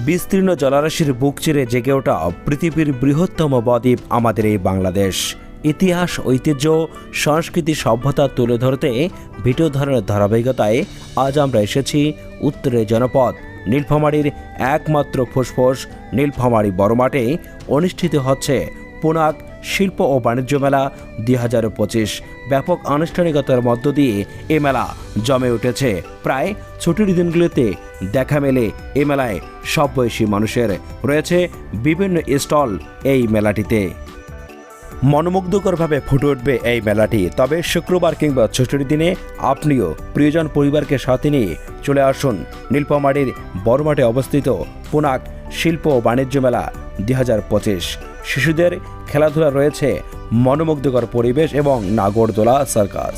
বিস্তীর্ণ জলরাশির বুক চিরে জেগে ওঠা পৃথিবীর বৃহত্তম বদ্বীপ আমাদের এই বাংলাদেশ। ইতিহাস, ঐতিহ্য, সংস্কৃতি, সভ্যতা তুলে ধরতে ভিডিও ধারণের ধারাবাহিকতায় আজ আমরা এসেছি উত্তরের জনপদ নীলফামারীর একমাত্র ফুসফুস নীলফামারী বড় মাঠে অনুষ্ঠিত হচ্ছে পুনাক শিল্প ও বাণিজ্য মেলা 2025। ব্যাপক আনুষ্ঠানিকতার মধ্য দিয়ে এ মেলা জমে উঠেছে। প্রায় ছুটির দিনগুলিতে দেখা মেলে এ মেলায় সব বয়সী মানুষের রয়েছে বিভিন্ন স্টল। এই মেলাটিতে মনোমুগ্ধকরভাবে ফুটে উঠবে এই মেলাটি। তবে শুক্রবার কিংবা ছুটির দিনে আপনিও প্রিয়জন পরিবারকে সাথে নিয়ে চলে আসুন নীলফামারীর বড় মাঠে অবস্থিত পুনাক শিল্প ও বাণিজ্য মেলা 2025। শিশুদের খেলাধুলা রয়েছে, মনোমুগ্ধকর পরিবেশ এবং নাগরদোলা সার্কাস।